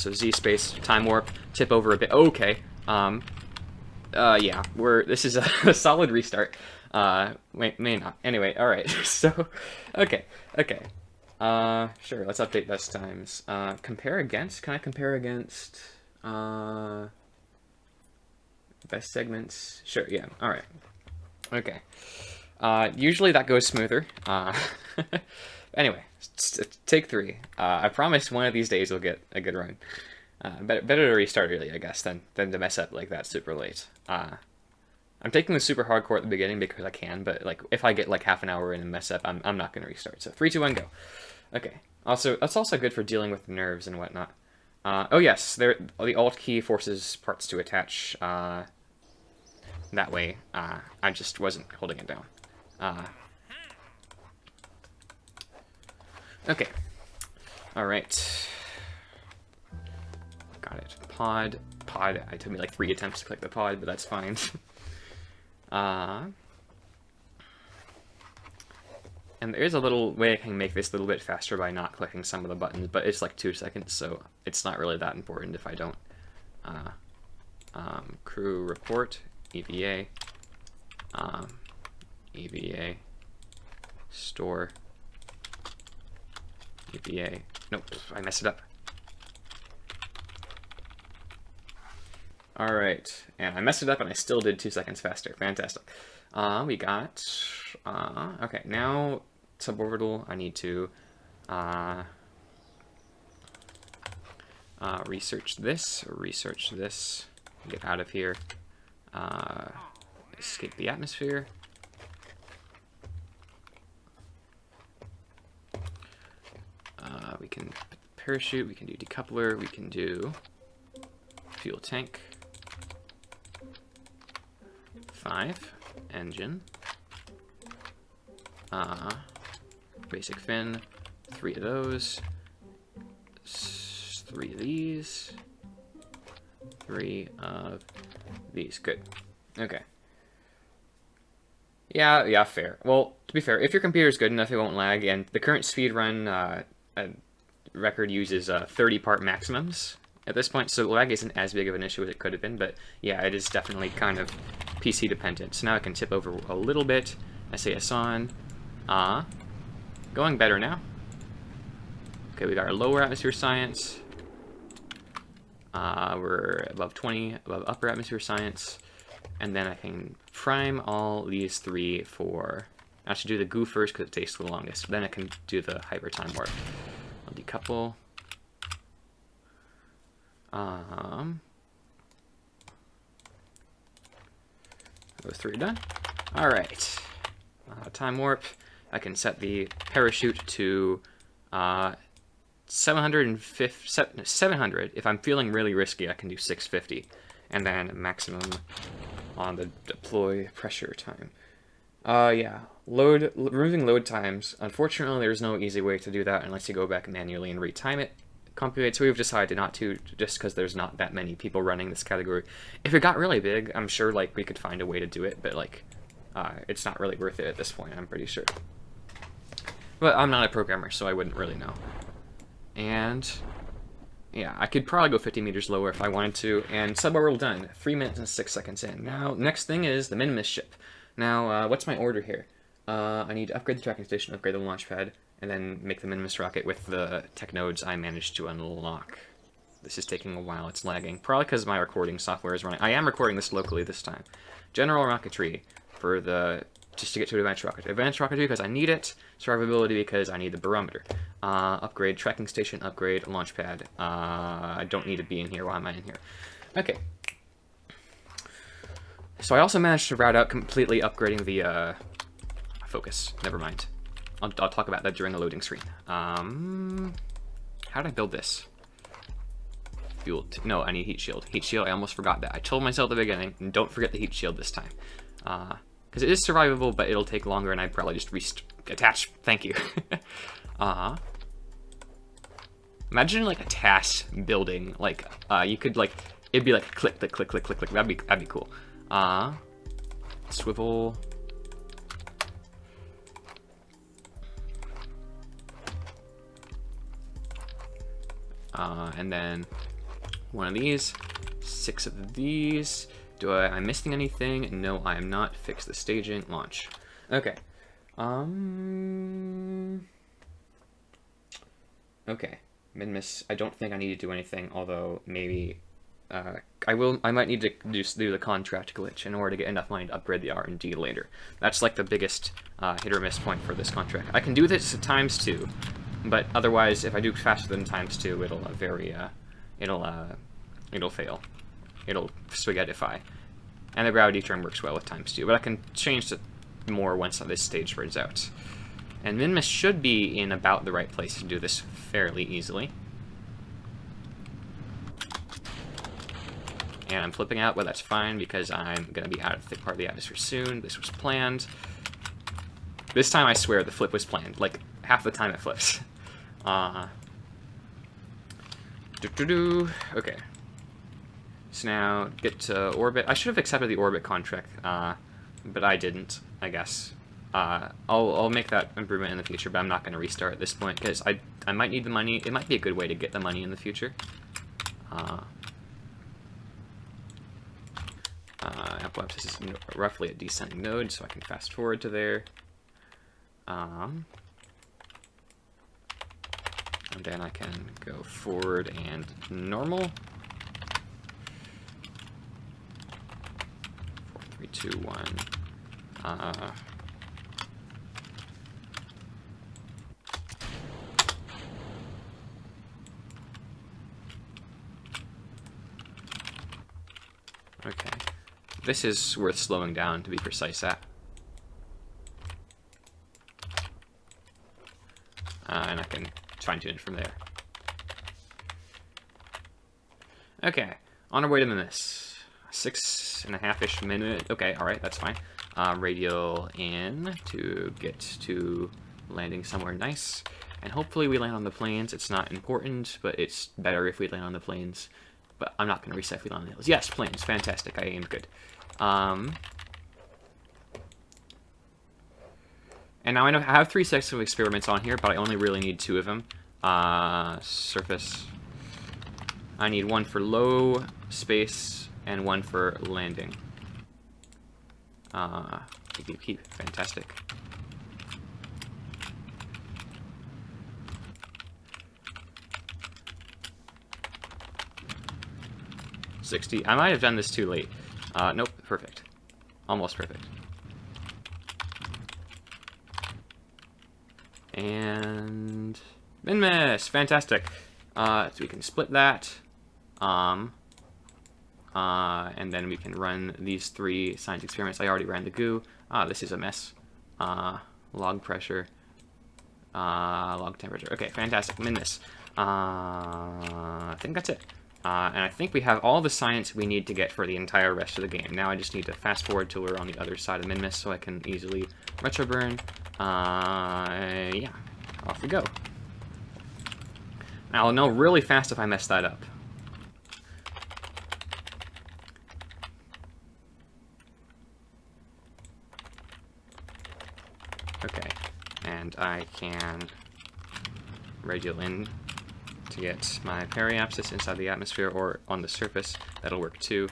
So Z space, time warp, tip over a bit. Okay. Yeah, this is a solid restart. May not. Anyway, alright. So, okay. Sure, let's update best times. Compare against? Can I compare against, best segments? Sure, yeah, alright. Okay. Usually that goes smoother. Anyway, take 3. I promise one of these days we'll get a good run. Better to restart early, I guess, than to mess up like that super late. I'm taking the super hardcore at the beginning because I can, but like if I get like half an hour in and mess up, I'm not going to restart. So 3, 2, 1, go. Okay. Also, that's also good for dealing with nerves and whatnot. Oh yes, the Alt key forces parts to attach. That way, I just wasn't holding it down. Okay. Alright. Got it. Pod. It took me like 3 attempts to click the pod, but that's fine. And there is a little way I can make this a little bit faster by not clicking some of the buttons, but it's like 2 seconds, so it's not really that important if I don't. Crew report, EVA, EVA, store, EVA. Nope, I messed it up. Alright, and I messed it up and I still did 2 seconds faster. Fantastic. We got, okay, now suborbital, I need to research this, get out of here, escape the atmosphere. We can parachute, we can do decoupler, we can do fuel tank. 5, engine, basic fin, 3 of those, 3 of these, 3 of these. Good. Okay. Yeah, fair. Well, to be fair, if your computer's good enough, it won't lag, and the current speedrun record uses 30-part maximums at this point, so lag isn't as big of an issue as it could have been, but yeah, it is definitely kind of PC dependent. So now I can tip over a little bit. SAS on. Going better now. Okay, we got our lower atmosphere science. We're above 20, above upper atmosphere science. And then I can prime all these 3 for... I should do the goo first because it takes the longest. Then I can do the hyper time warp. I'll decouple. Those 3 are done. Alright. Time warp. I can set the parachute to 700. If I'm feeling really risky, I can do 650. And then maximum on the deploy pressure time. Yeah. Removing load times. Unfortunately, there's no easy way to do that unless you go back manually and retime it. Compute, so we've decided not to, just because there's not that many people running this category. If it got really big, I'm sure like we could find a way to do it, but like it's not really worth it at this point, I'm pretty sure. But I'm not a programmer, so I wouldn't really know. And yeah, I could probably go 50 meters lower if I wanted to, and suborbital done. 3 minutes and 6 seconds in. Now, next thing is the Minimus ship. Now, what's my order here? I need to upgrade the tracking station, upgrade the launch pad, and then make the Minimus rocket with the tech nodes I managed to unlock. This is taking a while, it's lagging. Probably because my recording software is running. I am recording this locally this time. General rocketry for the... just to get to advanced rocketry. Advanced rocketry because I need it. Survivability because I need the barometer. Upgrade tracking station, upgrade launch pad. I don't need to be in here. Why am I in here? Okay. So I also managed to route out completely upgrading the focus. Never mind. I'll talk about that during the loading screen. How did I build this? Fuel. No, I need heat shield. Heat shield, I almost forgot that. I told myself at the beginning, don't forget the heat shield this time. Because it is survivable, but it'll take longer, and I'd probably just attach. Thank you. Imagine like a TAS building. Like you could like it'd be like click. That'd be cool. Swivel. And then One of these, 6 of these. Am I missing anything? No, I am not. Fix the staging, launch. Okay. Okay. Min-miss. I don't think I need to do anything, although maybe I might need to do the contract glitch in order to get enough money to upgrade the R&D later. That's like the biggest hit or miss point for this contract. I can do this at ×2, but otherwise, if I do faster than ×2, it'll fail. It'll spaghettify. And the gravity turn works well with ×2, but I can change it more once this stage spreads out. And Min-miss should be in about the right place to do this fairly easily. And I'm flipping out, but that's fine because I'm going to be out of the thick part of the atmosphere soon. This was planned. This time I swear the flip was planned. Like, half the time it flips. Okay. So now, get to orbit. I should have accepted the orbit contract, but I didn't, I guess. I'll make that improvement in the future, but I'm not going to restart at this point, because I might need the money. It might be a good way to get the money in the future. Apoapsis is roughly a descending node, so I can fast forward to there. And then I can go forward and normal. 4, 3, 2, 1. Okay. This is worth slowing down to be precise at. And I can fine-tune it from there. Okay, on our way to Min-miss. 6.5-ish minute. Okay, alright, that's fine. Radial in to get to landing somewhere nice. And hopefully we land on the plains. It's not important, but it's better if we land on the plains. But I'm not going to reset if we land on the hills. Yes, plains. Fantastic. I aimed good. And now I know I have 3 sets of experiments on here, but I only really need 2 of them. Surface. I need 1 for low space and 1 for landing. Keep. Fantastic. $60. I might have done this too late. Nope. Perfect. Almost perfect. And Min-miss. Fantastic. So we can split that. And then we can run these 3 science experiments. I already ran the goo. This is a mess. Log pressure. Log temperature. Okay, fantastic. Min-miss. I think that's it. And I think we have all the science we need to get for the entire rest of the game. Now I just need to fast forward till we're on the other side of Min-miss so I can easily retro burn. Yeah, off we go. Now I'll know really fast if I mess that up. Okay, and I can radial in to get my periapsis inside the atmosphere or on the surface. That'll work too.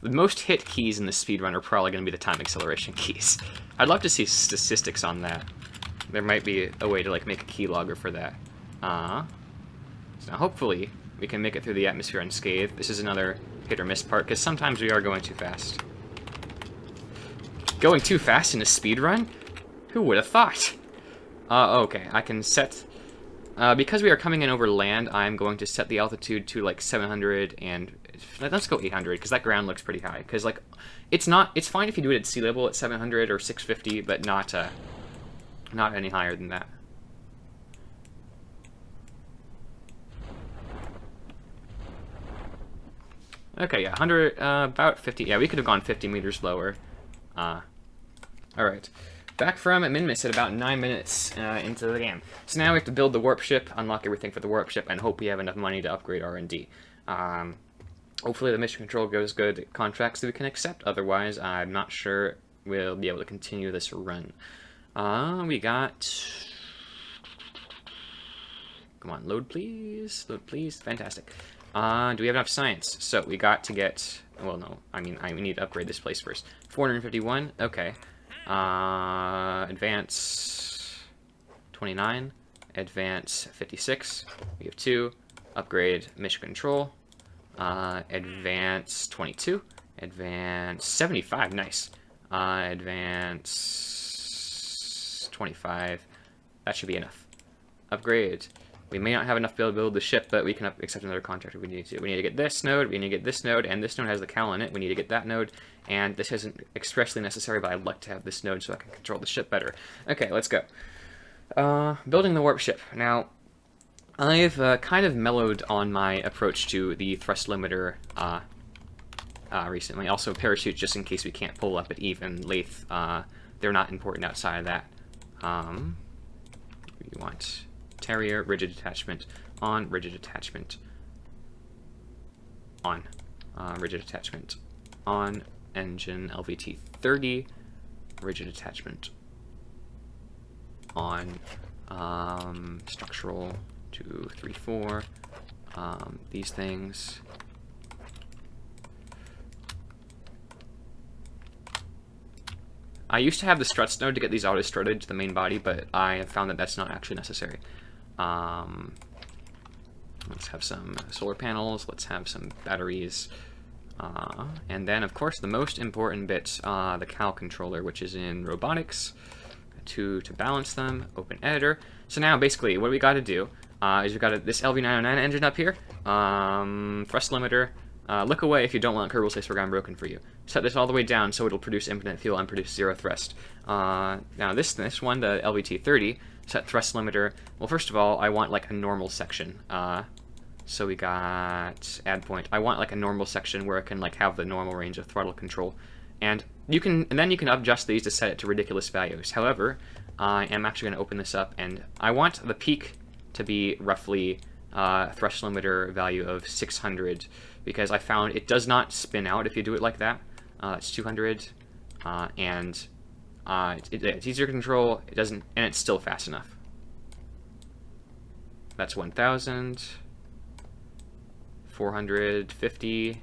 The most hit keys in the speedrun are probably going to be the time acceleration keys. I'd love to see statistics on that. There might be a way to like make a keylogger for that. So now hopefully we can make it through the atmosphere unscathed. This is another hit or miss part because sometimes we are going too fast. Going too fast in a speedrun? Who would have thought? Okay, I can set... because we are coming in over land, I'm going to set the altitude to like 700 and... Let's go 800, because that ground looks pretty high. Because, like, it's fine if you do it at sea level at 700 or 650, but not any higher than that. Okay, yeah, 100, about 50. Yeah, we could have gone 50 meters lower. Alright. Back from Min-miss at about 9 minutes into the game. So now we have to build the warp ship, unlock everything for the warp ship, and hope we have enough money to upgrade R&D. Hopefully the mission control goes good contracts that we can accept. Otherwise, I'm not sure we'll be able to continue this run. We got... Come on, load please. Load please. Fantastic. Do we have enough science? So we got to get... Well, no. I mean, we need to upgrade this place first. 451. Okay. Advance 29. Advance 56. We have 2. Upgrade mission control. Advance 22. Advance 75. Nice. Advance 25. That should be enough. Upgrade. We may not have enough to be able to build the ship, but we can accept another contract if we need to. We need to get this node, we need to get this node, and this node has the cal in it. We need to get that node, and this isn't expressly necessary, but I'd like to have this node so I can control the ship better. Okay, let's go. Building the warp ship. Now, I've kind of mellowed on my approach to the thrust limiter recently. Also, parachutes, just in case we can't pull up at even lathe. They're not important outside of that. We want... Terrier, rigid attachment, on, rigid attachment, on, rigid attachment, on, engine, LVT 30, rigid attachment, on, structural, 2, 3, 4, these things. I used to have the struts node to get these auto-strutted to the main body, but I have found that that's not actually necessary. Let's have some solar panels, let's have some batteries, and then of course the most important bit, the cal controller, which is in robotics, to balance them, open editor. So now basically what we got to do is we've got this LV909 engine up here, thrust limiter, look away if you don't want Kerbal Space Program broken for you. Set this all the way down so it'll produce infinite fuel and produce 0 thrust. Now this one, the LVT30, set thrust limiter. Well, first of all, I want like a normal section. So we got add point. I want like a normal section where it can like have the normal range of throttle control, and then you can adjust these to set it to ridiculous values. However, I am actually going to open this up, and I want the peak to be roughly thrust limiter value of 600, because I found it does not spin out if you do it like that. It's 200, and it's easier to control. It doesn't, and it's still fast enough. That's 1,000, 450,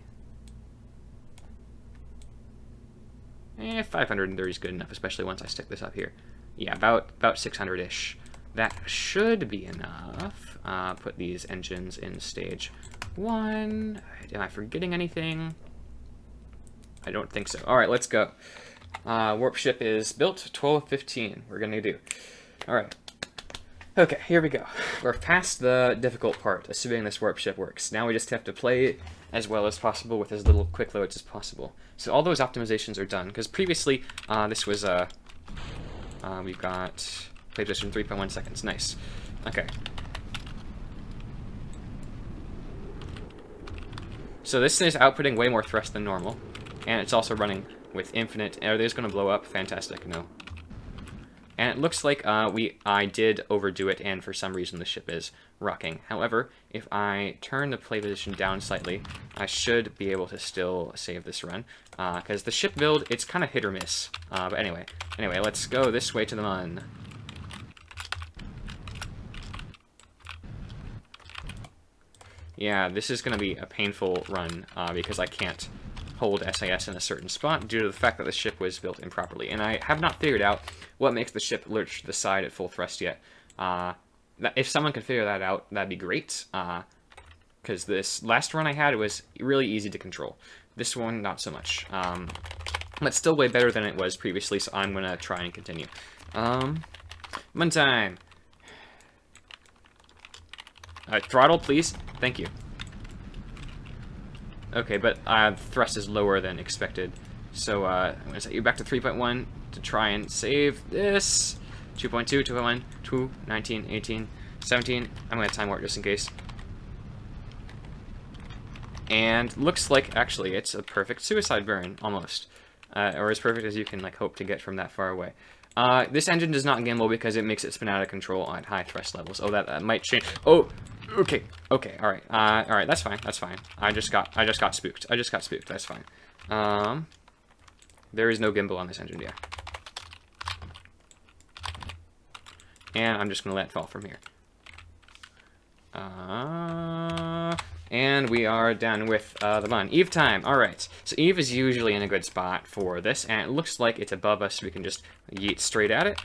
530 is good enough, especially once I stick this up here. Yeah, about 600-ish. That should be enough. Put these engines in stage 1. Am I forgetting anything? I don't think so. All right, let's go. Warp ship is built. 12:15. We're gonna do. All right. Okay, here we go. We're past the difficult part, assuming this warp ship works. Now we just have to play as well as possible with as little quick loads as possible. So all those optimizations are done, because previously this was we've got play position 3.1 seconds. Nice. Okay. So this is outputting way more thrust than normal, and it's also running with infinite. Are these going to blow up? Fantastic. No. And it looks like I did overdo it, and for some reason the ship is rocking. However, if I turn the play position down slightly, I should be able to still save this run. Because the ship build, it's kind of hit or miss. But anyway, let's go this way to the mun. Yeah, this is going to be a painful run because I can't hold SAS in a certain spot due to the fact that the ship was built improperly. And I have not figured out what makes the ship lurch to the side at full thrust yet. If someone could figure that out, that'd be great. Because this last run I had, it was really easy to control. This one, not so much. But still way better than it was previously, so I'm going to try and continue. Mun time! Throttle, please. Thank you. Okay, but thrust is lower than expected. So I'm going to set you back to 3.1 to try and save this. 2.2, 2.1, 2, 19, 18, 17. I'm going to time warp just in case. And looks like, actually, it's a perfect suicide burn, almost. Or as perfect as you can like hope to get from that far away. This engine does not gimbal because it makes it spin out of control at high thrust levels. Oh, that might change. Oh, okay, all right, that's fine, I just got spooked. That's fine. There is no gimbal on this engine, yeah. and I'm just going to let it fall from here. And we are done with the bun. Eve time. Alright. So Eve is usually in a good spot for this, and it looks like it's above us, so we can just yeet straight at it.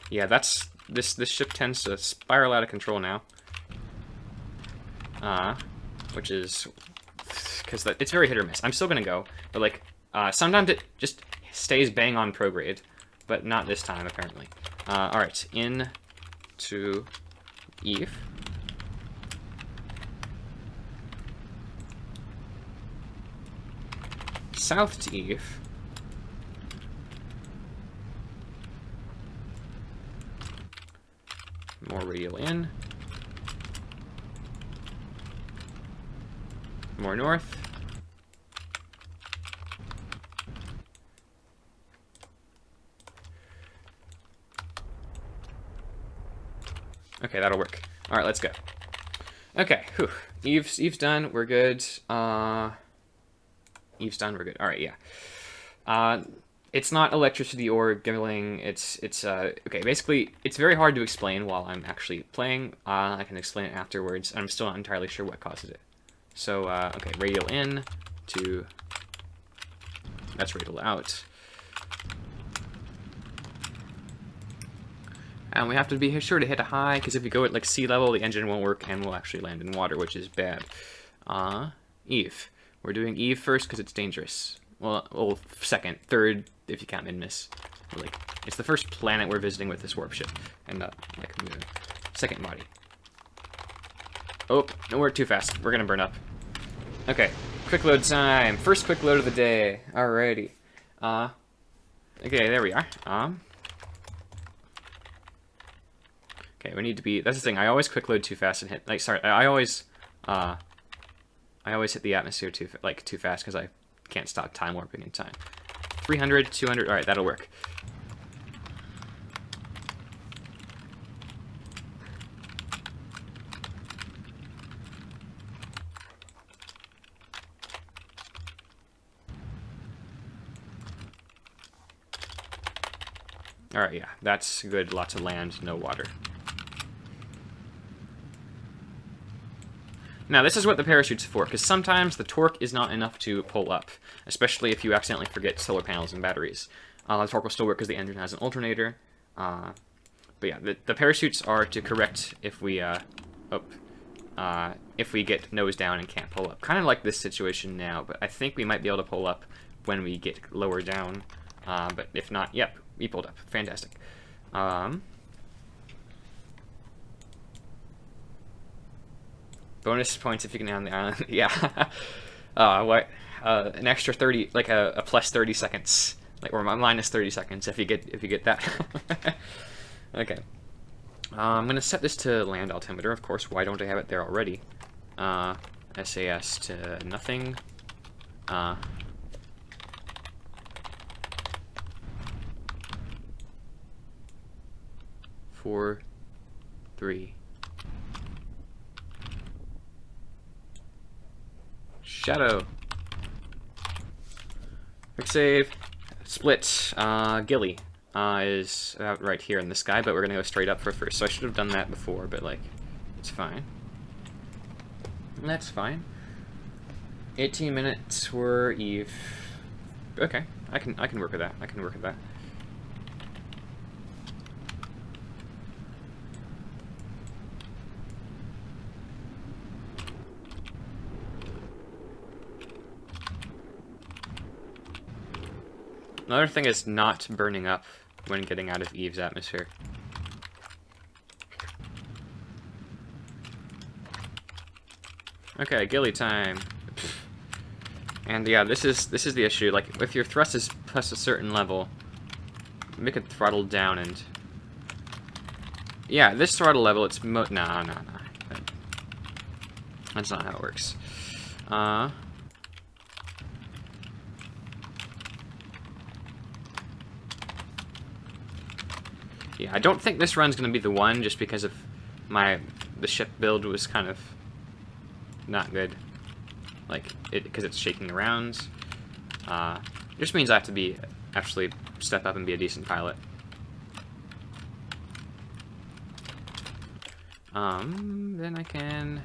Yeah, that's... This ship tends to spiral out of control now. Which is... Because it's very hit or miss. I'm still going to go, but, like, sometimes it just stays bang on prograde. But not this time, apparently. Alright, in to Eve. South to Eve. More radial in. More north. Okay, that'll work. All right, let's go. Okay, whew. Eve's done. We're good. Eve's done. We're good. All right, yeah. It's not electricity or giggling. It's okay. Basically, it's very hard to explain while I'm actually playing. I can explain it afterwards. I'm still not entirely sure what causes it. So okay, radial in to. That's radial out. And we have to be sure to hit a high, because if you go at like sea level, the engine won't work and we'll actually land in water, which is bad. Eve. We're doing Eve first because it's dangerous. Well, second, third, if you count mid-miss. Like, it's the first planet we're visiting with this warp ship, and like moon. Second body. Oh, no, we're too fast. We're gonna burn up. Okay, quick load time. First quick load of the day. Alrighty. Okay, there we are. Okay, we need to be. That's the thing. I always quick load too fast and hit. Like, sorry, I always hit the atmosphere too fast because I can't stop time warping in time. 300, 200. All right, that'll work. All right, yeah, that's good. Lots of land, no water. Now, this is what the parachute's for, because sometimes the torque is not enough to pull up, especially if you accidentally forget solar panels and batteries. The torque will still work because the engine has an alternator. But yeah, the parachutes are to correct if we get nose down and can't pull up. Kind of like this situation now, but I think we might be able to pull up when we get lower down. But if not, yep, we pulled up. Fantastic. Bonus points if you can land the island. Yeah. An extra 30, like a plus 30 seconds, like, or minus 30 seconds if you get that. Okay. I'm gonna set this to land altimeter. Of course. Why don't I have it there already? SAS to nothing. 4, 3. Shadow. Quick save. Split. Gilly is about right here in the sky, but we're gonna go straight up for first. So I should have done that before, but like, it's fine. That's fine. 18 minutes for Eve. Okay, I can work with that. I can work with that. Another thing is not burning up when getting out of Eve's atmosphere. Okay, ghillie time. And yeah, this is the issue. Like, if your thrust is past a certain level, make it throttle down and... Yeah, this throttle level, it's no. That's not how it works. Yeah, I don't think this run's gonna be the one, just because of the ship build was kind of not good. Like, because it's shaking around. Just means I have to be actually step up and be a decent pilot. Then I can...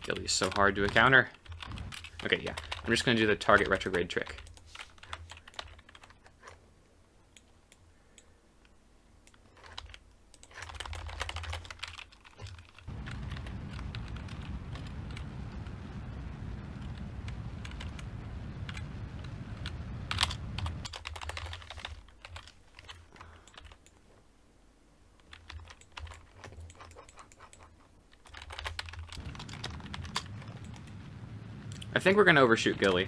Gilly's so hard to encounter. Okay, yeah. I'm just going to do the target retrograde trick. I think we're going to overshoot Gilly.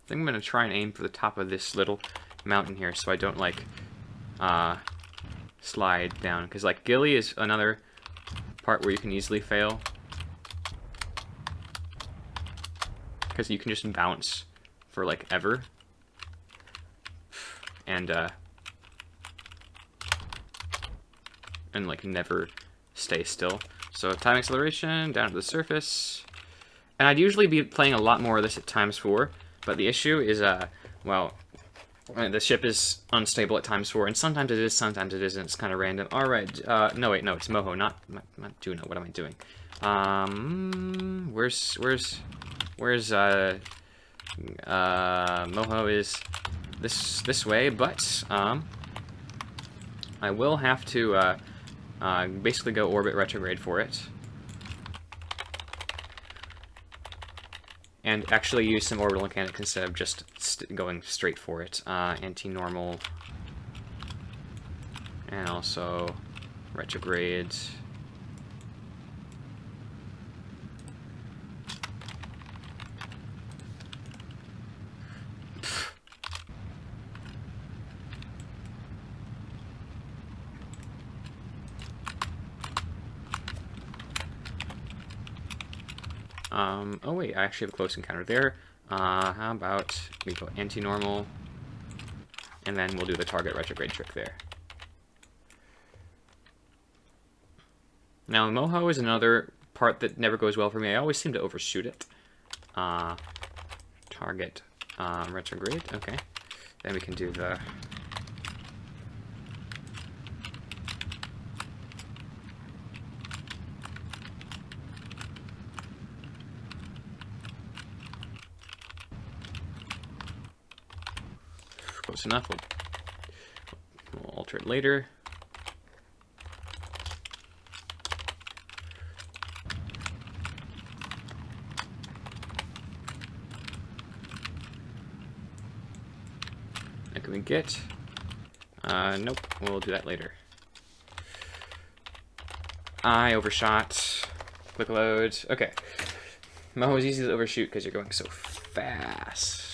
I think I'm going to try and aim for the top of this little mountain here so I don't, like, slide down. Because, like, Gilly is another part where you can easily fail. Because you can just bounce for, like, ever. And, like, never stay still. So, time acceleration, down to the surface. And I'd usually be playing a lot more of this at ×4. But the issue is, well, the ship is unstable at ×4, and sometimes it is, sometimes it isn't. It's kind of random. All right, no, wait, no, it's Moho, not Juno. What am I doing? Where's Moho is this way, but I will have to basically go orbit retrograde for it. And actually use some orbital mechanics instead of just going straight for it. Anti-normal. And also retrograde. Oh wait, I actually have a close encounter there. How about we go anti-normal, and then we'll do the target retrograde trick there. Now, Moho is another part that never goes well for me. I always seem to overshoot it. Target retrograde, okay. Then we can do the... Close enough. We'll alter it later. What can we get? Nope. We'll do that later. I overshot. Quick load. Okay. Moho is easy to overshoot because you're going so fast.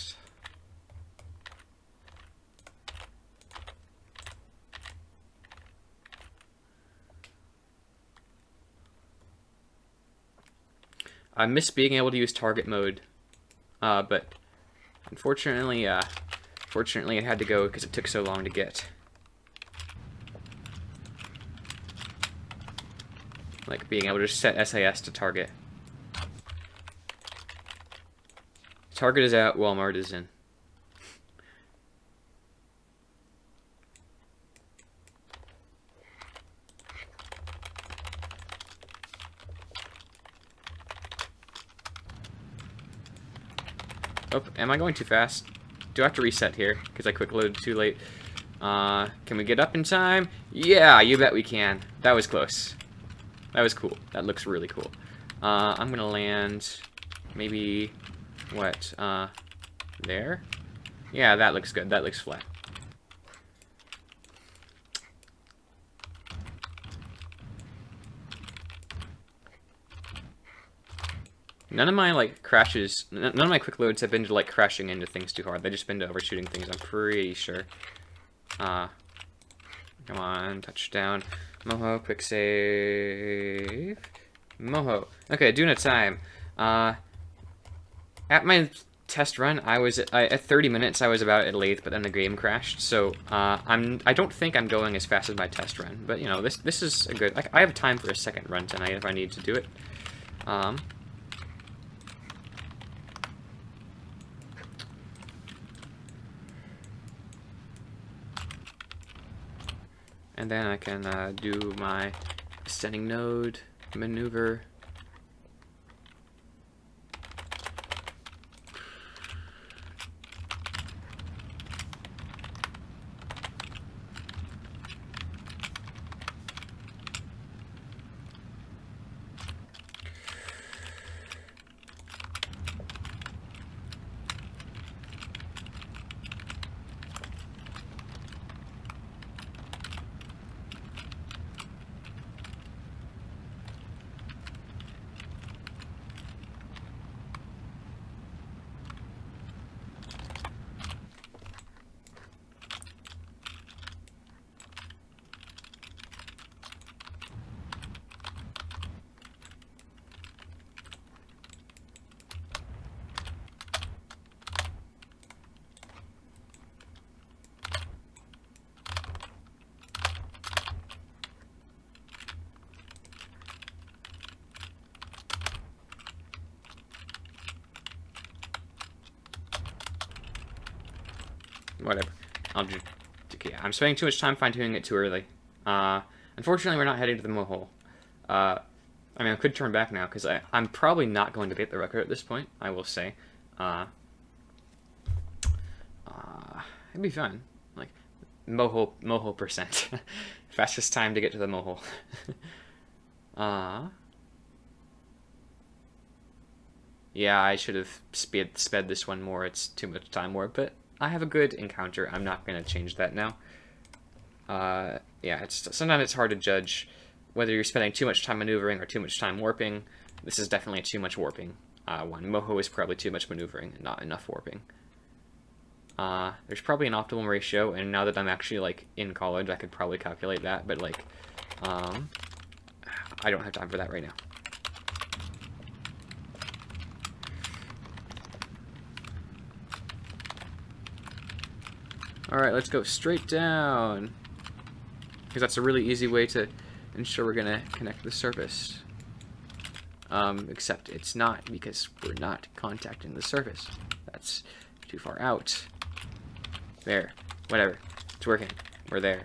I miss being able to use target mode, but unfortunately, fortunately it had to go because it took so long to get. Like being able to just set SAS to target. Target is out, Walmart is in. Oh, am I going too fast? Do I have to reset here? Because I quick loaded too late. Can we get up in time? Yeah, you bet we can. That was close. That was cool. That looks really cool. I'm gonna land maybe, what, there? Yeah, that looks good. That looks flat. None of my, like, crashes, none of my quick loads have been to, like, crashing into things too hard. They've just been to overshooting things, I'm pretty sure. Come on, touchdown. Moho, quick save. Moho. Okay, doing a time. At my test run, I was at 30 minutes. I was about at lathe, but then the game crashed. So I don't think I'm going as fast as my test run. But you know, this is a good. I have time for a second run tonight if I need to do it. And then I can do my ascending node maneuver. Whatever. I'll just... Okay, I'm spending too much time fine-tuning it too early. Unfortunately, we're not heading to the mohole. I mean, I could turn back now, because I'm probably not going to beat the record at this point, I will say. It'd be fun. Like, mohole percent. Fastest time to get to the mohole. Yeah, I should have sped this one more. It's too much time warp, but I have a good encounter. I'm not going to change that now. Yeah, sometimes it's hard to judge whether you're spending too much time maneuvering or too much time warping. This is definitely too much warping one. Moho is probably too much maneuvering and not enough warping. There's probably an optimum ratio, and now that I'm actually, like, in college, I could probably calculate that, but, like, I don't have time for that right now. Alright, let's go straight down. Because that's a really easy way to ensure we're going to connect the surface. Except it's not, because we're not contacting the surface. That's too far out. There. Whatever. It's working. We're there.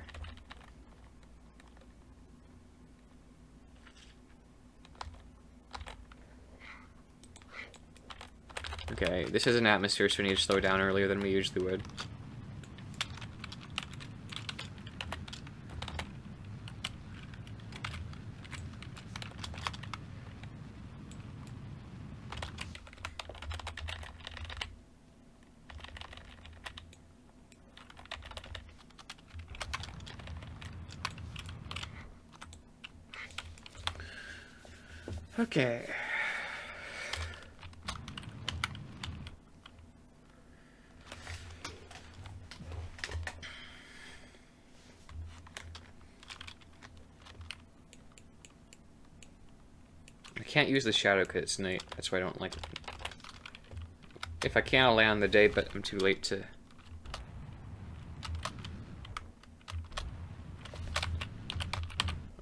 Okay, this is an atmosphere, so we need to slow down earlier than we usually would. Okay. I can't use the shadow because it's night. That's why I don't like it. If I can, I'll land on the day, but I'm too late to...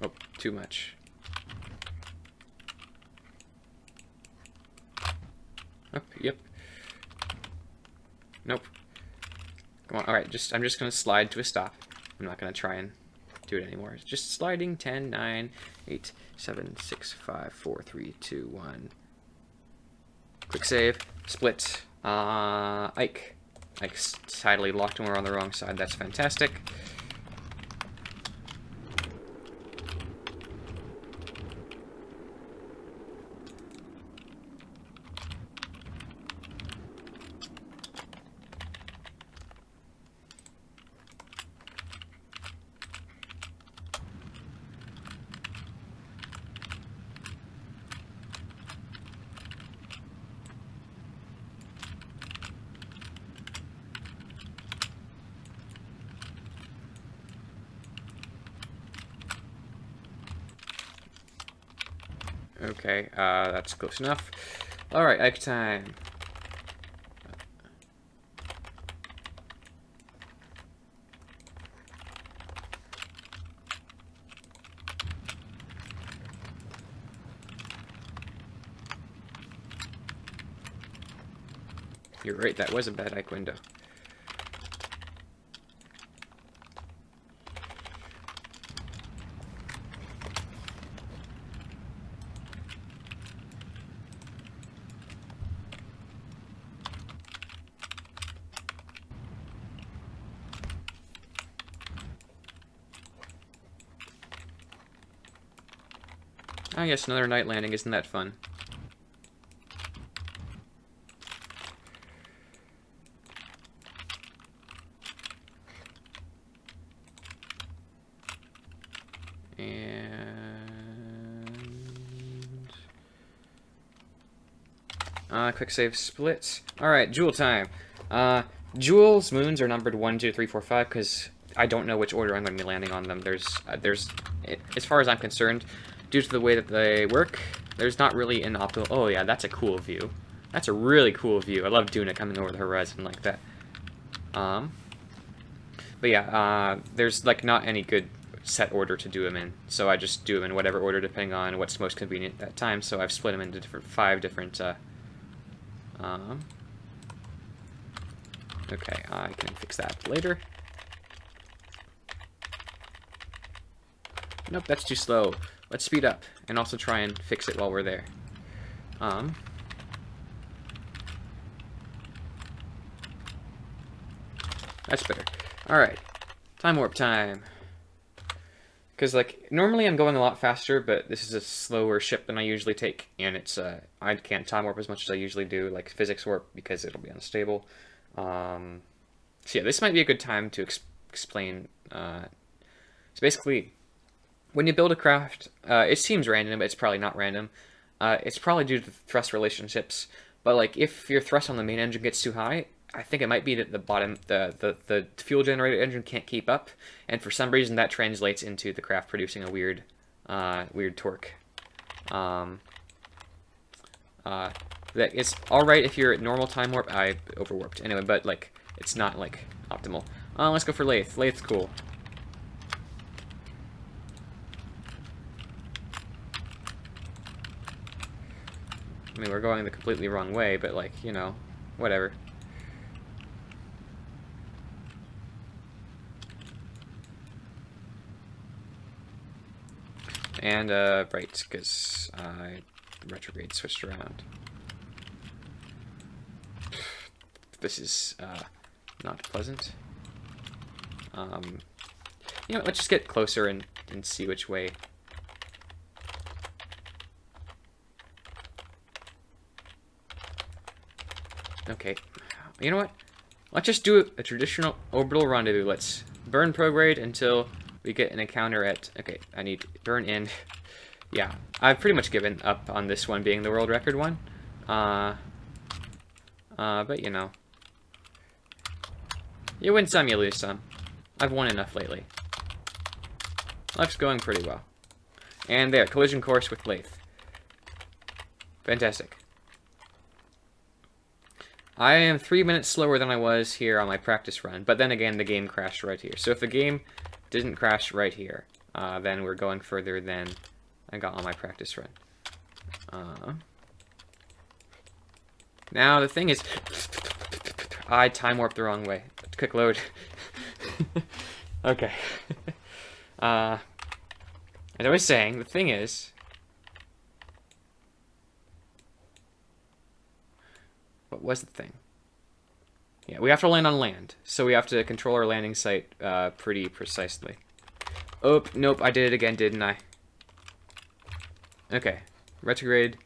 Oh, too much. Oh, yep. Nope. Come on, alright, I'm just gonna slide to a stop. I'm not gonna try and do it anymore. It's just sliding. 10, 9, 8, 7, 6, 5, 4, 3, 2, 1. Quick save. Split. Ike. Ike's tidally locked and we're on the wrong side. That's fantastic. Okay, that's close enough. Alright, egg time. You're right, that was a bad Ike window. Oh yes, another night landing, isn't that fun? Quick save split. Alright, Jewel time. Jewel's moons are numbered 1, 2, 3, 4, 5, because I don't know which order I'm going to be landing on them. As far as I'm concerned, due to the way that they work, there's not really an optimal... Oh yeah, that's a cool view. That's a really cool view. I love doing it coming over the horizon like that. But yeah, there's like not any good set order to do them in, so I just do them in whatever order depending on what's most convenient at that time. So I've split them into five different. Okay, I can fix that later. Nope, that's too slow. Let's speed up and also try and fix it while we're there. That's better. Alright, time warp time. Because, like, normally I'm going a lot faster, but this is a slower ship than I usually take, and it's, I can't time warp as much as I usually do, like physics warp, because it'll be unstable. So yeah, this might be a good time to explain, so basically, when you build a craft, it seems random, but it's probably not random. It's probably due to thrust relationships, but, like, if your thrust on the main engine gets too high, I think it might be that the bottom, the fuel generator engine can't keep up, and for some reason that translates into the craft producing a weird torque. That it's all right if you're at normal time warp. I overwarped anyway, but like it's not like optimal. Let's go for lathe. Lathe's cool. I mean, we're going the completely wrong way, but like, you know, whatever. And, right, because I retrograde switched around. This is, not pleasant. You know, let's just get closer and see which way. Okay, you know what? Let's just do a traditional orbital rendezvous. Let's burn prograde until we get an encounter at... Okay, I need burn in. Yeah, I've pretty much given up on this one being the world record one. But you know. You win some, you lose some. I've won enough lately. Life's going pretty well. And there, collision course with lathe. Fantastic. I am 3 minutes slower than I was here on my practice run, but then again, the game crashed right here. So if the game didn't crash right here, then we're going further than I got on my practice run. Now, the thing is, I time warped the wrong way. Quick load. Okay. As I was saying, the thing is... What was the thing? Yeah, we have to land on land, so we have to control our landing site pretty precisely. Oh, nope, I did it again, didn't I? Okay, retrograde,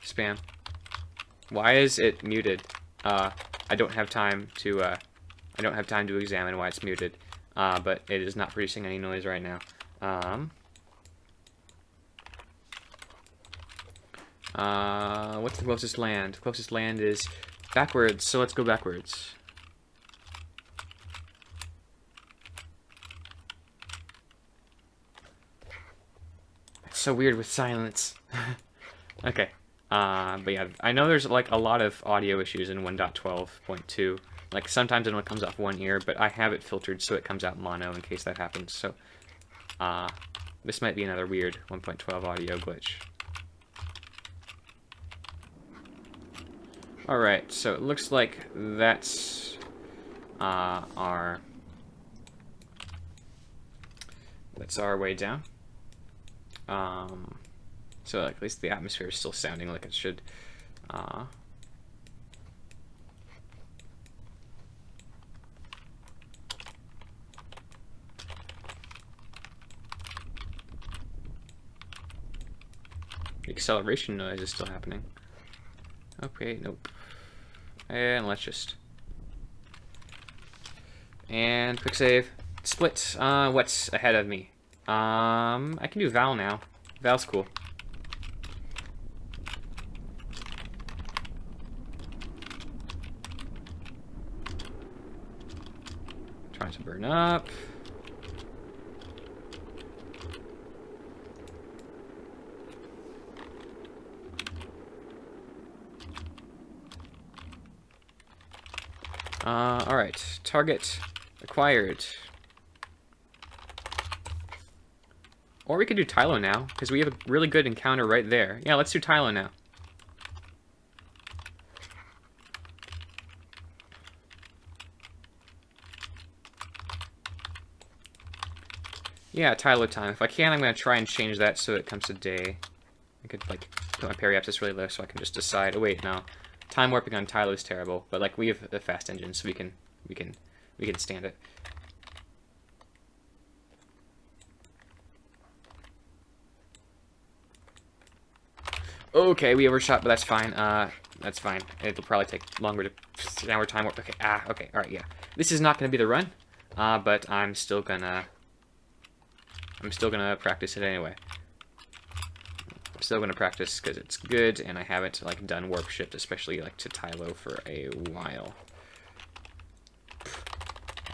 spam. Why is it muted? I don't have time to examine why it's muted, but it is not producing any noise right now. What's the closest land? The closest land is backwards, so let's go backwards. It's so weird with silence. Okay. But yeah, I know there's like a lot of audio issues in 1.12.2. Like sometimes it only comes off one ear, but I have it filtered so it comes out mono in case that happens. So, this might be another weird 1.12 audio glitch. Alright, so it looks like that's our way down. So at least the atmosphere is still sounding like it should. The acceleration noise is still happening. Okay, nope. And let's just... And quick save. Split. What's ahead of me? I can do Val now. Val's cool. Trying to burn up. Alright. Target acquired. Or we could do Tylo now, because we have a really good encounter right there. Yeah, let's do Tylo now. Yeah, Tylo time. If I can, I'm going to try and change that so it comes to day. I could, like, put my periapsis really low so I can just decide. Oh, wait, no. Time warping on Tylo is terrible, but, like, we have a fast engine, so we can stand it. Okay, we overshot, but that's fine. That's fine. It'll probably take longer to... Now we're time warp. Okay, okay, alright, yeah. This is not going to be the run, but I'm still gonna practice it anyway. I'm still gonna practice because it's good, and I haven't, like, done warp shift, especially, like, to Tylo for a while.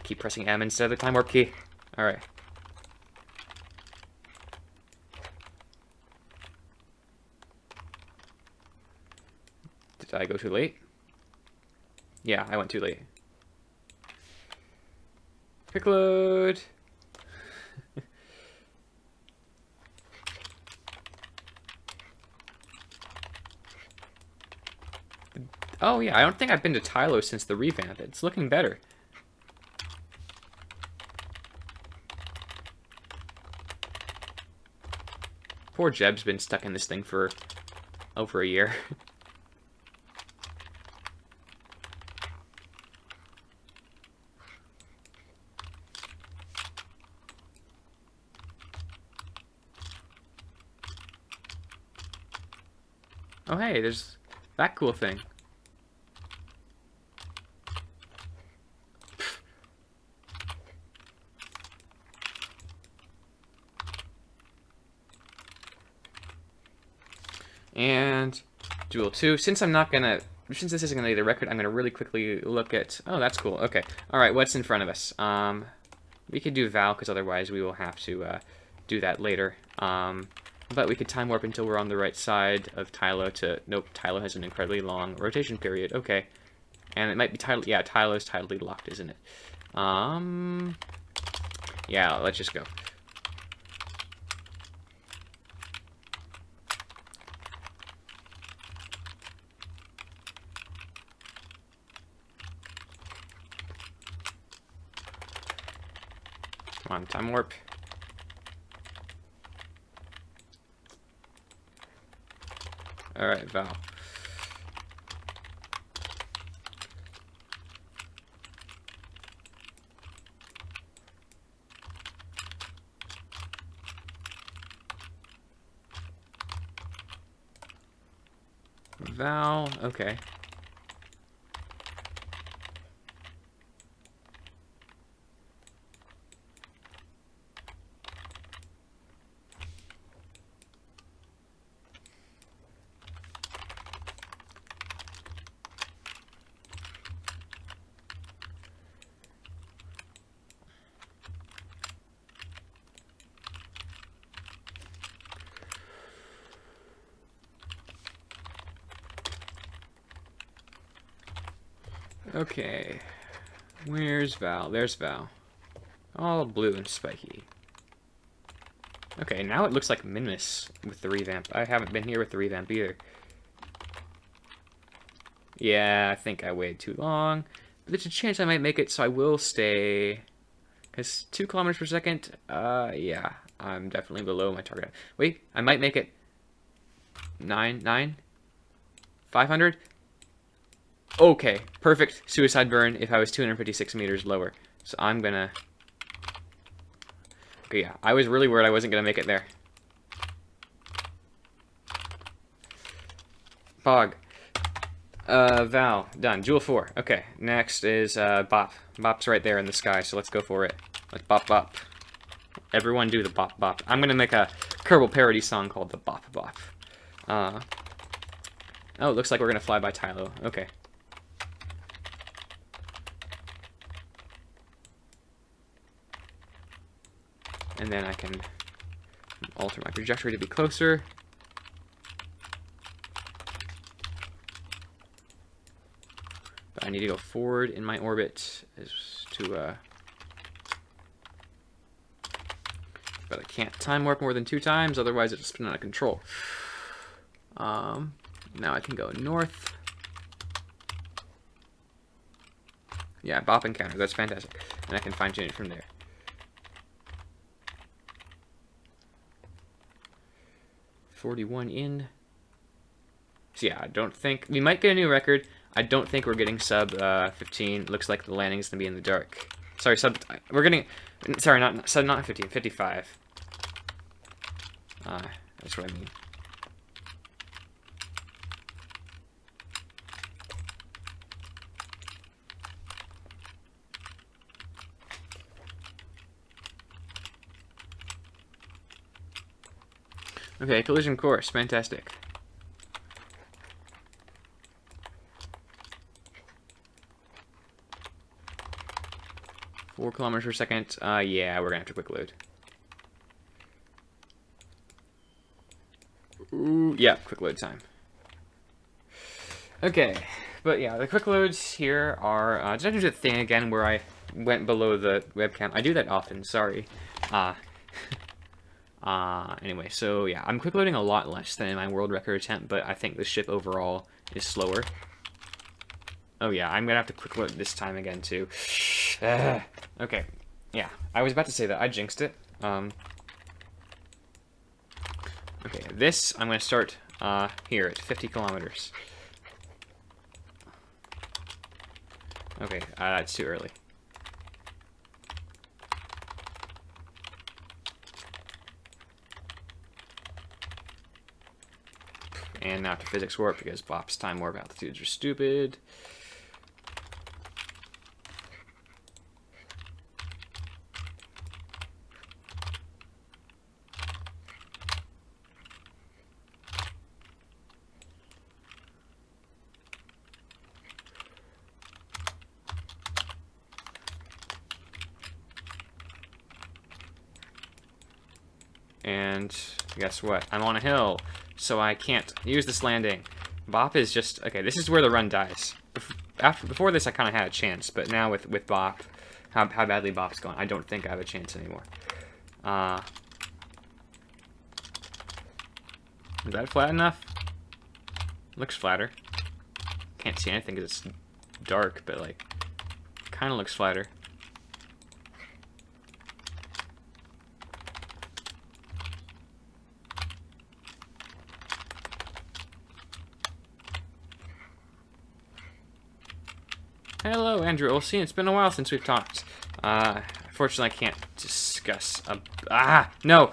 Keep pressing M instead of the time warp key. Alright. Did I go too late? Yeah, I went too late. Quick load! Oh yeah, I don't think I've been to Tylo since the revamp. It's looking better. Poor Jeb's been stuck in this thing for over a year. Oh hey, there's that cool thing. And duel 2. Since this isn't gonna be the record, I'm gonna really quickly look at... Oh, that's cool. Okay. Alright, what's in front of us? We could do Val, because otherwise we will have to do that later. But we could time warp until we're on the right side of Tylo to... Nope, Tylo has an incredibly long rotation period. Okay. And it might be Tylo... Yeah, Tylo's tidally locked, isn't it? Yeah, let's just go. Come on, time warp. Alright, Val. Val, okay. Okay. Where's Val? There's Val. All blue and spiky. Okay, now it looks like Minimus with the revamp. I haven't been here with the revamp either. Yeah, I think I waited too long. But there's a chance I might make it, so I will stay. Because 2 kilometers per second, yeah, I'm definitely below my target. Wait, I might make it. 500? Okay, perfect suicide burn if I was 256 meters lower. So I'm gonna... Okay, yeah, I was really worried I wasn't gonna make it there. Fog. Val, done. Jewel 4. Okay, next is, Bop. Bop's right there in the sky, so let's go for it. Let's bop bop. Everyone do the bop bop. I'm gonna make a Kerbal parody song called the Bop Bop. Oh, it looks like we're gonna fly by Tylo. Okay. And then I can alter my trajectory to be closer. But I need to go forward in my orbit but I can't time warp more than 2 times, otherwise it'll spin out of control. Now I can go north. Yeah, bop and counter, that's fantastic. And I can fine tune it from there. $41 in. So yeah, I don't think... We might get a new record. I don't think we're getting sub 15. Looks like the landing's going to be in the dark. Sorry, sub... We're getting... Sorry, not 15, 55. That's what I mean. Okay, collision course. Fantastic. Four kilometers per second. Yeah, we're gonna have to quick load. Ooh, yeah, quick load time. Okay, but yeah, the quick loads here are. Did I do the thing again where I went below the webcam? I do that often. Sorry. Anyway, so yeah, I'm quick loading a lot less than in my world record attempt, but I think the ship overall is slower. Oh yeah, I'm gonna have to quick load this time again too. Okay, yeah, I was about to say that. I jinxed it. Okay, this I'm gonna start here at 50 kilometers. Okay, it's too early. And now to physics warp because Bop's time warp altitudes are stupid. And guess what? I'm on a hill, so I can't use this landing. Bop is just... Okay, this is where the run dies. Before this, I kind of had a chance, but now with Bop, how badly Bop's going, I don't think I have a chance anymore. Is that flat enough? Looks flatter. Can't see anything because it's dark, but like, kind of looks flatter. Hello, Andrew Olsen. It's been a while since we've talked. Unfortunately, I can't discuss. No.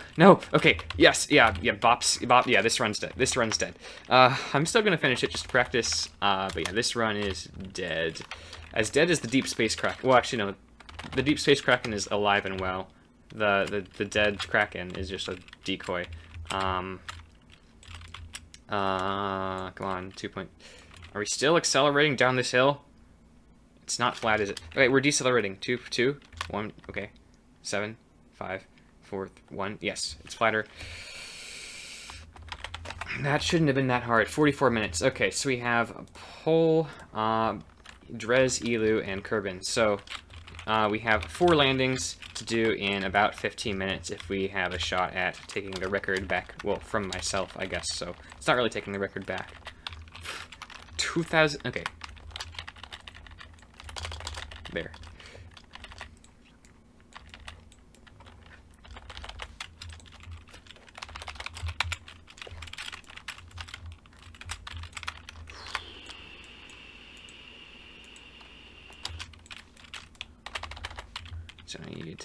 Okay, yes, yeah. Bop. Yeah, this run's dead. This run's dead. I'm still gonna finish it just to practice. But yeah, this run is dead. As dead as the Deep Space Kraken. Well, actually, no. The Deep Space Kraken is alive and well. The dead Kraken is just a decoy. Come on, 2 point. Are we still accelerating down this hill? It's not flat, is it? Okay, we're decelerating. 2, 1. Okay, 7, 5, 4, 1. Yes, it's flatter. That shouldn't have been that hard. 44 minutes. Okay, so we have a pole. Dres, Elu, and Kerbin. So we have 4 landings to do in about 15 minutes if we have a shot at taking the record back. Well, from myself, I guess. So it's not really taking the record back. 2,000. Okay. There. So I need...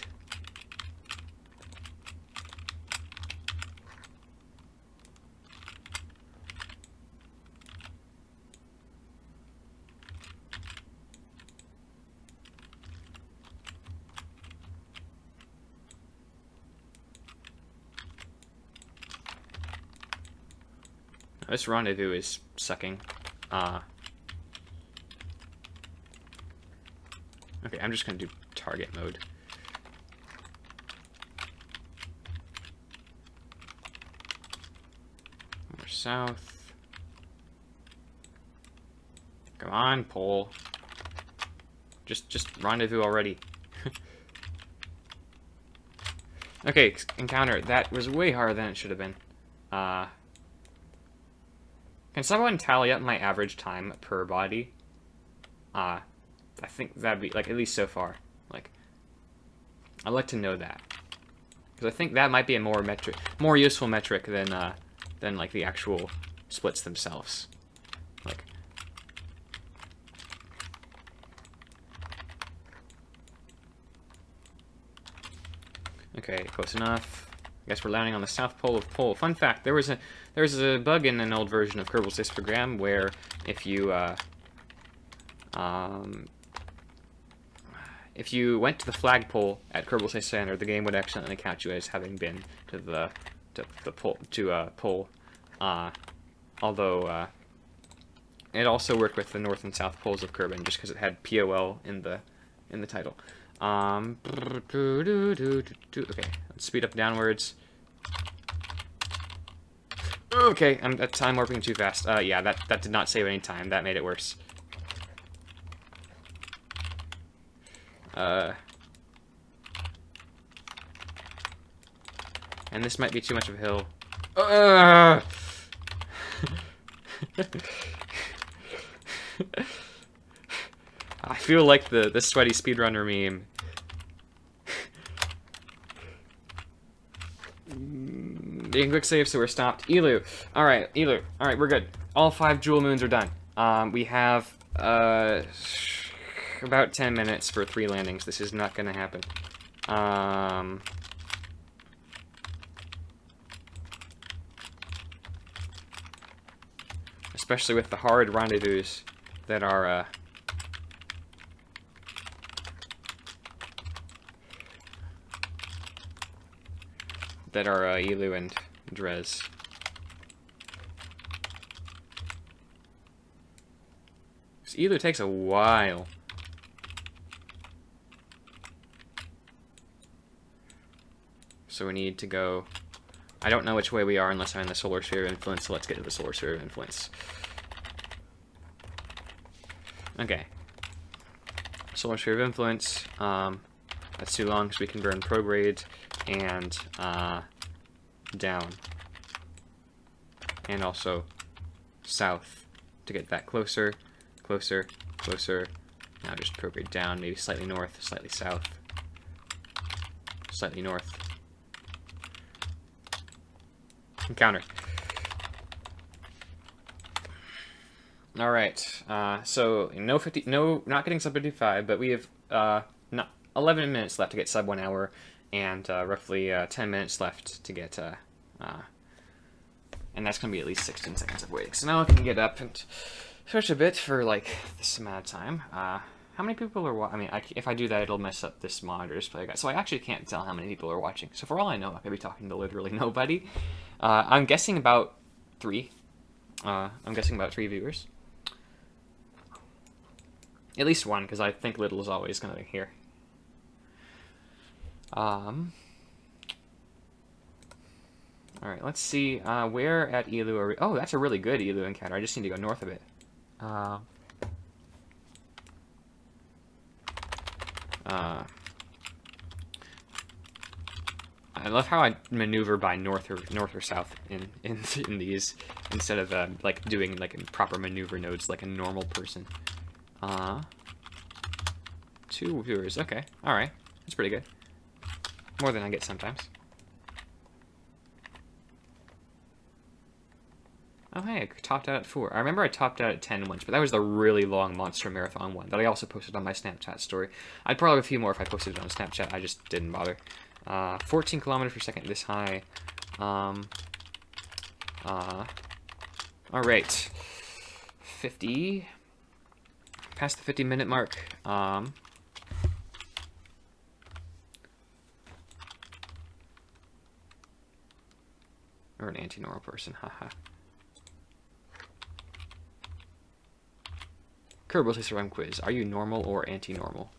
This rendezvous is sucking. Okay, I'm just gonna do target mode. More south. Come on, pole. Just rendezvous already. Okay, encounter. That was way harder than it should have been. Can someone tally up my average time per body? I think that'd be, like, at least so far. Like, I'd like to know that. Because I think that might be a more useful metric than like, the actual splits themselves. Like... Okay, close enough. I guess we're landing on the south pole of Pole. Fun fact, there was a bug in an old version of Kerbal Space Program where if you went to the flagpole at Kerbal Space Center, the game would accidentally count you as having been to the pole. Although it also worked with the north and south poles of Kerbin, just because it had POL in the title. Okay, let's speed up downwards. Okay, I'm time warping too fast. Yeah, that did not save any time. That made it worse. And this might be too much of a hill. I feel like the sweaty speedrunner meme. Being quick save, so we're stopped. Elu. Alright, Elu. Alright, we're good. All 5 jewel moons are done. We have about 10 minutes for 3 landings. This is not gonna happen. Especially with the hard rendezvous that are Elu and Dres. This Elu takes a while. So we need to go... I don't know which way we are unless I'm in the solar sphere of influence, so let's get to the solar sphere of influence. Okay. Solar sphere of influence. That's too long because we can burn prograde and down. And also south to get that closer, closer, closer. Now just prograde down, maybe slightly north, slightly south, slightly north. Encounter. All right. So not getting sub 55, but we have 11 minutes left to get sub 1 hour, and roughly 10 minutes left to get and that's gonna be at least 16 seconds of waiting. So now I can get up and switch a bit for like this amount of time. How many people are watching? I mean, if I do that, it'll mess up this monitor display, guys. So I actually can't tell how many people are watching. So for all I know, I could be talking to literally nobody. I'm guessing about 3. I'm guessing about 3 viewers. At least 1, because I think little is always gonna hear. Alright, let's see. Where at Elu are we? Oh, that's a really good Elu encounter. I just need to go north of it. I love how I maneuver by north or south in these instead of like doing like proper maneuver nodes like a normal person. 2 viewers. Okay, all right, that's pretty good. More than I get sometimes. Oh hey, I topped out at 4. I remember I topped out at 10 once, but that was the really long Monster Marathon one that I also posted on my Snapchat story. I'd probably have a few more if I posted it on Snapchat. I just didn't bother. 14 kilometers per second this high. Alright. 50. Past the 50-minute mark. Or an anti-normal person, haha. Kerbal Taste Rhyme quiz. Are you normal or anti-normal?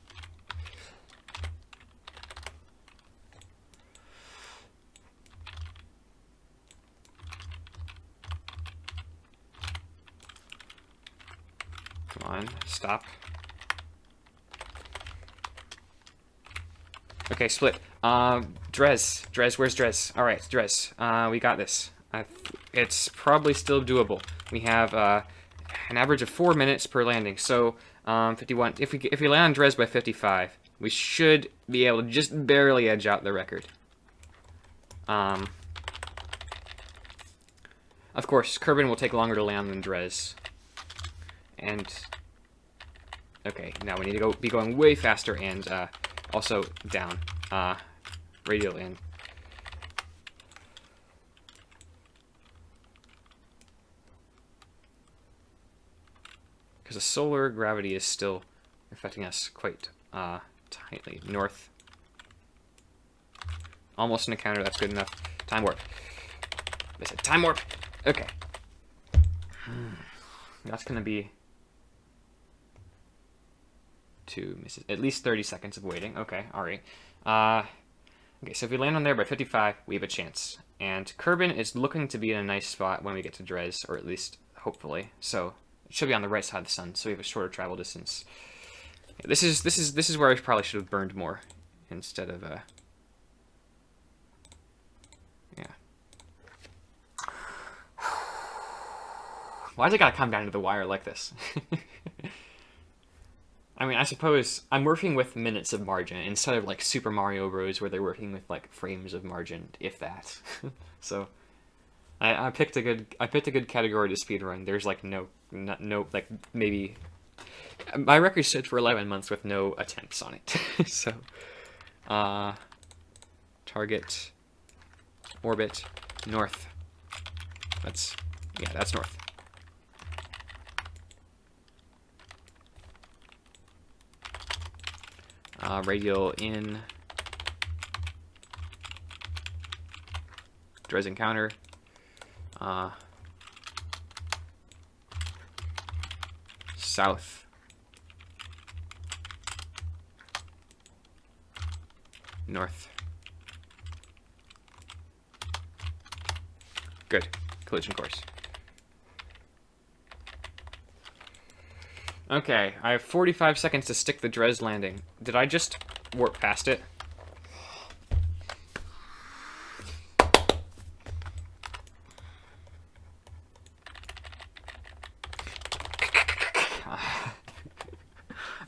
Come on, stop. Okay, split. Drez, where's Drez? Alright, Drez. We got this. It's probably still doable. We have an average of 4 minutes per landing, so 51. If we land on Drez by 55, we should be able to just barely edge out the record. Of course, Kerbin will take longer to land than Drez. And okay, now we need to be going way faster and also down. Radial in. Because the solar gravity is still affecting us quite tightly. North. Almost an encounter, that's good enough. Time warp. I said time warp! Okay. That's gonna be 2 misses. At least 30 seconds of waiting. Okay, alright. Okay, so if we land on there by 55, we have a chance. And Kerbin is looking to be in a nice spot when we get to Drez, or at least, hopefully. So, it should be on the right side of the sun, so we have a shorter travel distance. This is where I probably should have burned more, instead of, yeah. Why's it gotta come down to the wire like this? I mean, I suppose I'm working with minutes of margin instead of like Super Mario Bros. Where they're working with like frames of margin, if that. So, I picked a good category to speedrun. There's like no like maybe my record stood for 11 months with no attempts on it. So, target, orbit, north. That's north. Radial in. Drez encounter. South. North. Good. Collision course. Okay, I have 45 seconds to stick the Drez landing. Did I just warp past it?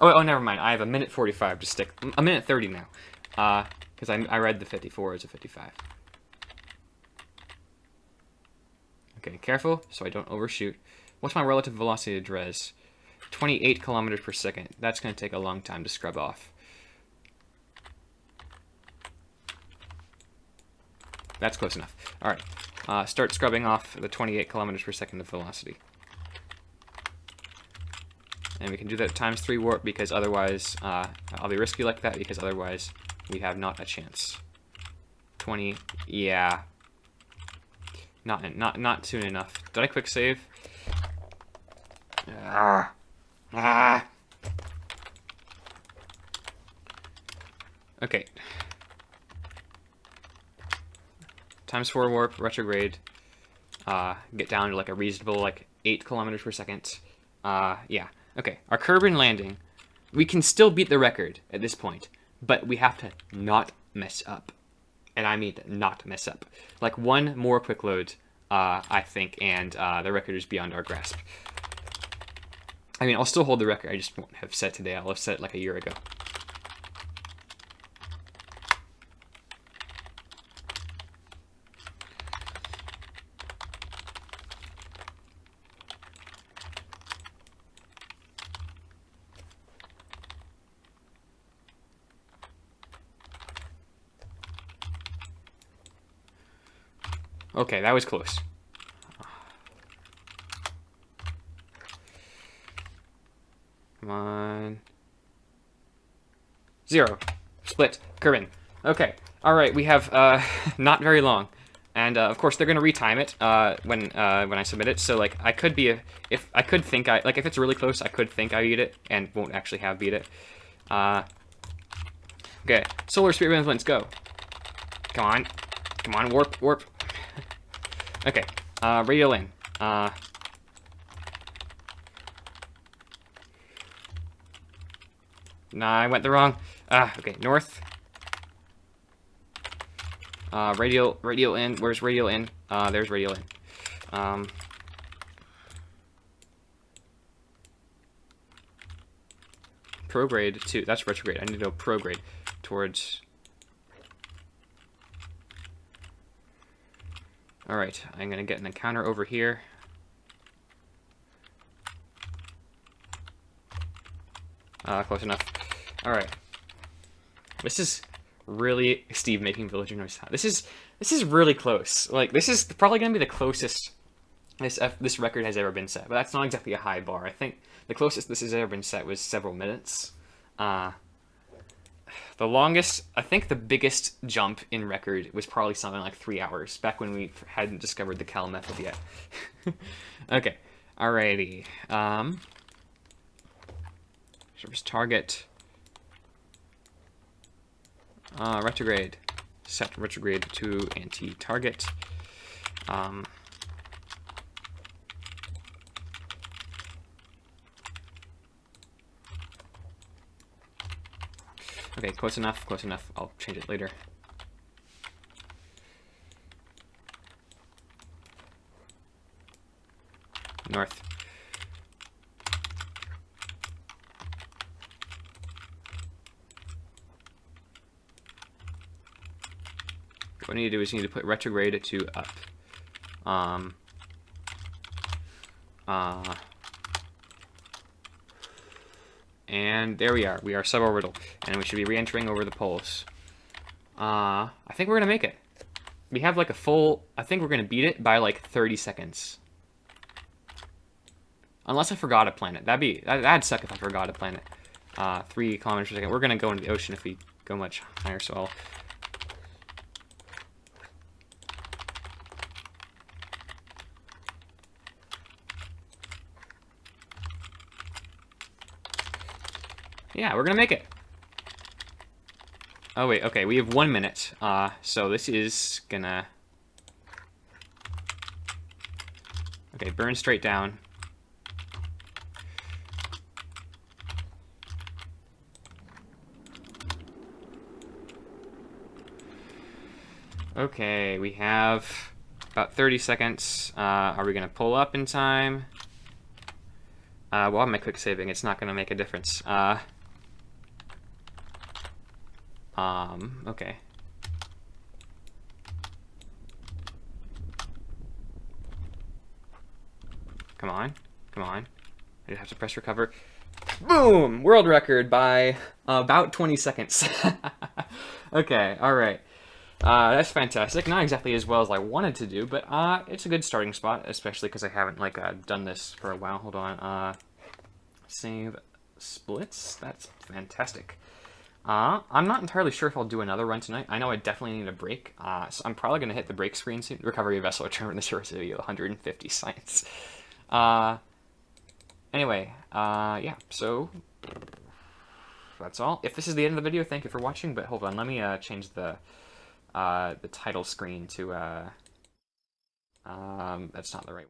Oh, never mind. I have a minute 45 to stick. A minute 30 now. Because I read the 54 as a 55. Okay, careful so I don't overshoot. What's my relative velocity to Drez? 28 kilometers per second. That's going to take a long time to scrub off. That's close enough. Alright. Start scrubbing off the 28 kilometers per second of velocity. And we can do that times 3 warp because otherwise, I'll be risky like that because otherwise we have not a chance. 20, yeah. Not soon enough. Did I quick save? Okay. Times 4 warp, retrograde. Get down to like a reasonable like 8 kilometers per second. Yeah. Okay. Our Kerbin landing We can still beat the record at this point, but we have to not mess up. And I mean not mess up. Like one more quick load, I think, and the record is beyond our grasp. I mean, I'll still hold the record. I just won't have set today. I'll have set it like a year ago. Okay, that was close. Come on. 0. Split. Curvin. Okay. Alright, we have not very long. And of course they're gonna retime it when I submit it. So like I could be if it's really close, I could think I beat it and won't actually have beat it. Okay. Solar Spirit Influence, go. Come on. Come on, warp. Okay, radial in. Nah, I went the wrong. Okay, north. Radial in. Where's radial in? There's radial in. Prograde to, that's retrograde. I need to go prograde towards. Alright, I'm gonna get an encounter over here. Close enough. Alright. This is really Steve making villager noise. This is really close. Like, this is probably gonna be the closest this record has ever been set. But that's not exactly a high bar. I think the closest this has ever been set was several minutes. The longest, I think the biggest jump in record was probably something like 3 hours, back when we hadn't discovered the Cal method yet. Okay, alrighty. Service target. Retrograde. Set retrograde to anti-target. Okay, close enough, close enough. I'll change it later. North. What I need to do is you need to put retrograde to up. And there we are. We are suborbital, and we should be re-entering over the poles. I think we're gonna make it. We have like a full. I think we're gonna beat it by like 30 seconds. Unless I forgot a planet. That'd suck if I forgot a planet. 3 kilometers per second. We're gonna go into the ocean if we go much higher. So I'll. Yeah, we're gonna make it. Oh wait, okay, we have 1 minute. So this is gonna. Okay, burn straight down. Okay, we have about 30 seconds. Are we gonna pull up in time? Well, I'm quick saving. It's not gonna make a difference. Okay. Come on. Come on. I just have to press recover. Boom! World record by about 20 seconds. Okay, alright. That's fantastic. Not exactly as well as I wanted to do, but it's a good starting spot, especially because I haven't done this for a while. Hold on. Save splits. That's fantastic. I'm not entirely sure if I'll do another run tonight. I know I definitely need a break, so I'm probably going to hit the break screen soon. Recovery of vessel, return from the surface video, 150 science. Anyway, yeah, so that's all. If this is the end of the video, thank you for watching, but hold on, let me change the title screen to, that's not the right